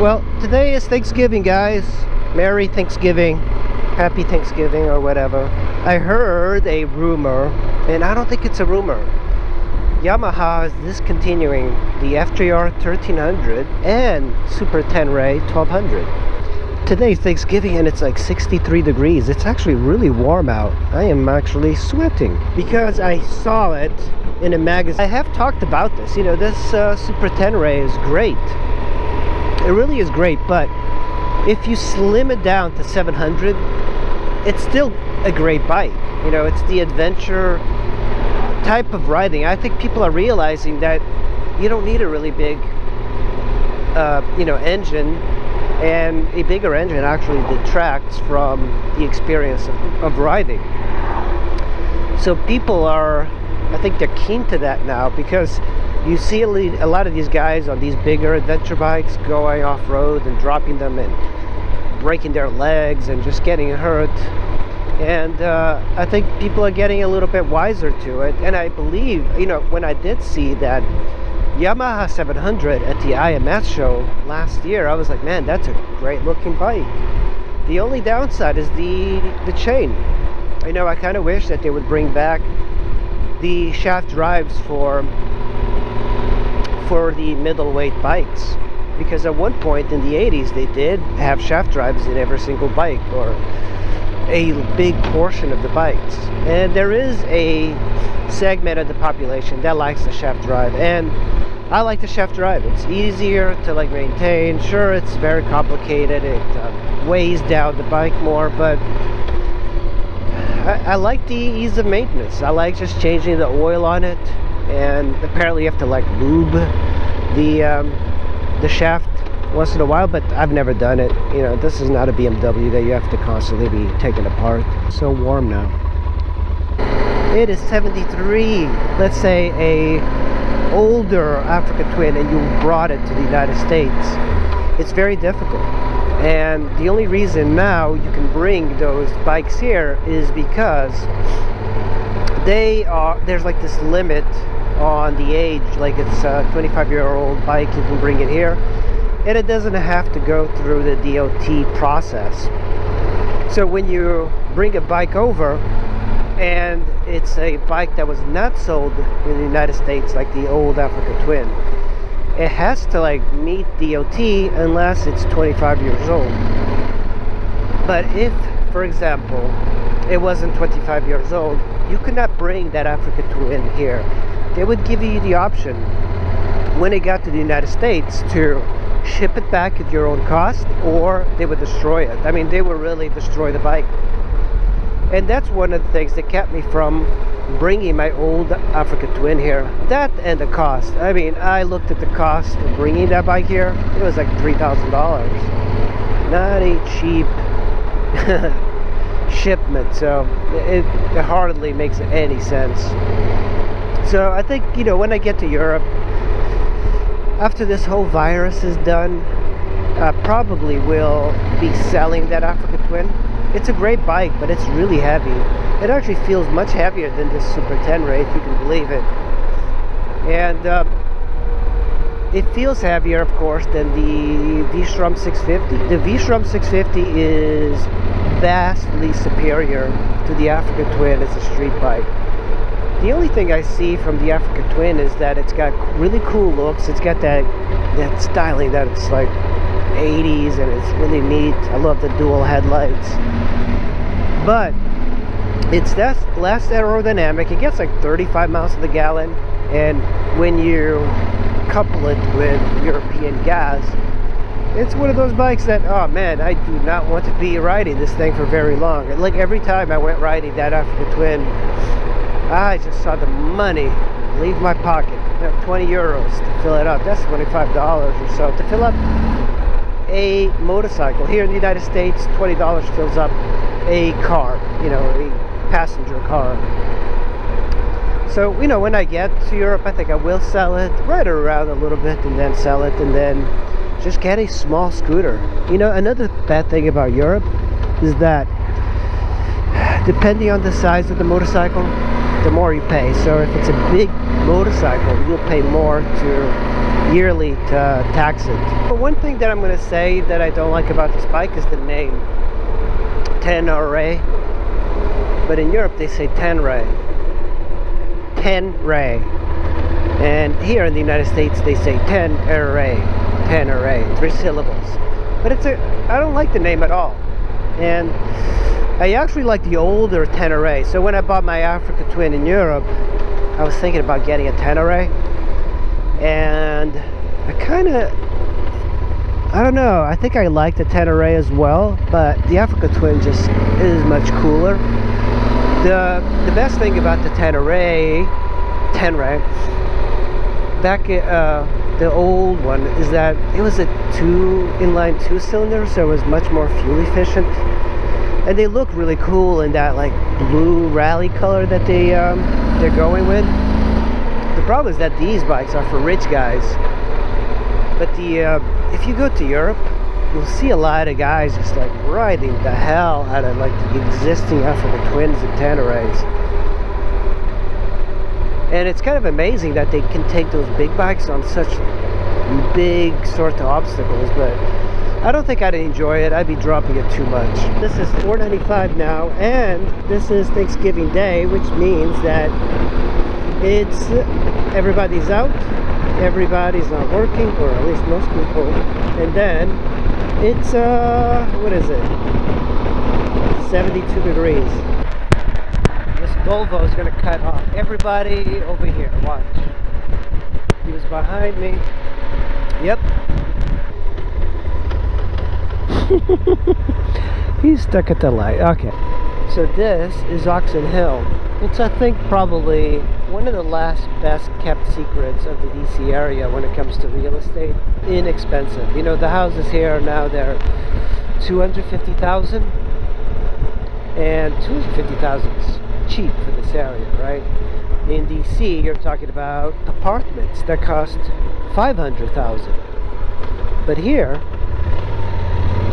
Well, today is Thanksgiving, guys. Merry Thanksgiving. Happy Thanksgiving or whatever. I heard a rumor, and I don't think it's a rumor. Yamaha is discontinuing the FJR 1300 and Super Tenere 1200. Today's Thanksgiving and it's like 63 degrees. It's actually really warm out. I am actually sweating because I saw it in a magazine. I have talked about this. You know, this Super Tenere is great. It really is great, but if you slim it down to 700, it's still a great bike. You know, it's the adventure type of riding. I think people are realizing that you don't need a really big engine, and a bigger engine actually detracts from the experience of riding. So people are, I think they're keen to that now, because you see a lot of these guys on these bigger adventure bikes going off-road and dropping them and breaking their legs and just getting hurt. And I think people are getting a little bit wiser to it. And I believe, you know, when I did see that Yamaha 700 at the IMS show last year, I was like, man, that's a great looking bike. The only downside is the chain. You know, I kind of wish that they would bring back the shaft drives for the middleweight bikes, because at one point in the 80s they did have shaft drives in every single bike, or a big portion of the bikes. And there is a segment of the population that likes the shaft drive, and I like the shaft drive. It's easier to like maintain. Sure, it's very complicated, it weighs down the bike more, but I like the ease of maintenance. I like just changing the oil on it, and apparently you have to like lube the shaft once in a while, but I've never done it. You know, this is not a BMW that you have to constantly be taking apart. It's so warm now. It is 73. Let's say a older Africa Twin and you brought it to the United States. It's very difficult. And the only reason now you can bring those bikes here is because there's like this limit on the age. Like, it's a 25-year-old bike, you can bring it here, and it doesn't have to go through the DOT process. So when you bring a bike over and it's a bike that was not sold in the United States, like the old Africa Twin, it has to like meet DOT unless it's 25 years old. But if, for example, it wasn't 25 years old, you could not bring that Africa Twin here. They would give you the option when it got to the United States to ship it back at your own cost, or they would destroy it. I mean, they would really destroy the bike. And that's one of the things that kept me from bringing my old Africa Twin here. That and the cost. I mean, I looked at the cost of bringing that bike here. It was like $3,000. Not a cheap shipment, so it hardly makes any sense. So I think, you know, when I get to Europe, after this whole virus is done, I probably will be selling that Africa Twin. It's a great bike, but it's really heavy. It actually feels much heavier than this Super Tenere, if you can believe it. And it feels heavier, of course, than the V-Strom 650. The V-Strom 650 is vastly superior to the Africa Twin as a street bike. The only thing I see from the Africa Twin is that it's got really cool looks. It's got that styling that it's like 80s, and it's really neat. I love the dual headlights. But it's less aerodynamic. It gets like 35 miles to the gallon, and when you couple it with European gas, it's one of those bikes that, oh man, I do not want to be riding this thing for very long. And like every time I went riding that Africa Twin, I just saw the money leave my pocket. 20 euros to fill it up. That's $25 or so to fill up a motorcycle. Here in the United States, $20 fills up a car, you know, a passenger car. So, you know, when I get to Europe, I think I will sell it, ride around a little bit, and then sell it, and then just get a small scooter. You know, another bad thing about Europe is that depending on the size of the motorcycle, the more you pay. So if it's a big motorcycle, you'll pay more to yearly to tax it. But one thing that I'm going to say that I don't like about this bike is the name, tenere. But in Europe they say tenere. Tenere. And here in the United States they say tenere. Tenere. 3 syllables. But I don't like the name at all. And I actually like the older tenere. So when I bought my Africa Twin in Europe, I was thinking about getting a tenere. And I don't know, I think I like the tenere as well, but the Africa Twin just is much cooler. The best thing about the tenere, back the old one, is that it was a inline 2-cylinder, so it was much more fuel efficient, and they look really cool in that like blue rally color that they're going with. The problem is that these bikes are for rich guys, but if you go to Europe, you'll see a lot of guys just like riding the hell out of like the existing Africa Twins and teneres. And it's kind of amazing that they can take those big bikes on such big sort of obstacles, but I don't think I'd enjoy it. I'd be dropping it too much. This is $4.95 now, and this is Thanksgiving Day, which means that everybody's out, everybody's not working, or at least most people, and then it's what is it, 72 degrees. This Volvo is going to cut off everybody over here. Watch. He was behind me. Yep. He's stuck at the light. Okay. So this is Oxon Hill. It's, I think, probably one of the last best kept secrets of the DC area when it comes to real estate. Inexpensive. You know, the houses here now, they're $250,000, and $250,000 is cheap for this area, right? In DC, you're talking about apartments that cost $500,000, but here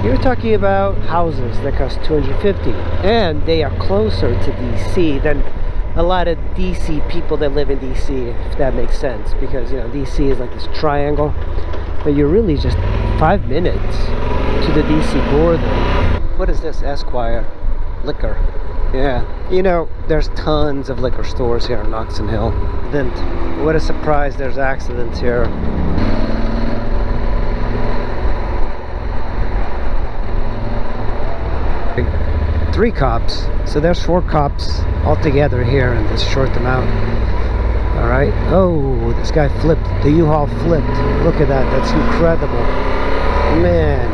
you're talking about houses that cost $250,000, and they are closer to DC than a lot of DC people that live in DC, if that makes sense, because, you know, DC is like this triangle, but you're really just 5 minutes to the DC border. What is this? Esquire liquor. Yeah, you know, there's tons of liquor stores here in Oxon Hill. Then what a surprise, there's accidents here. Three cops, so there's 4 cops altogether here in this short amount. All right. Oh, this guy flipped. The U-Haul flipped. Look at that. That's incredible, man.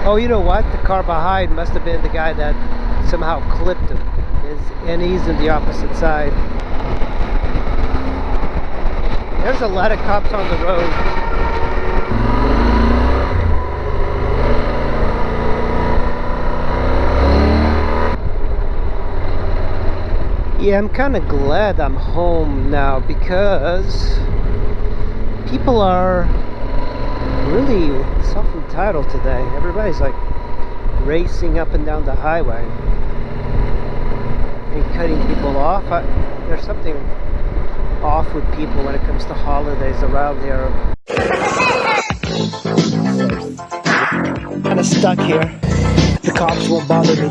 Oh, you know what? The car behind must have been the guy that somehow clipped him, and he's in the opposite side. There's a lot of cops on the road. Yeah, I'm kind of glad I'm home now, because people are really self-entitled today. Everybody's like racing up and down the highway and cutting people off. There's something off with people when it comes to holidays around here. Kind of stuck here. The cops won't bother me.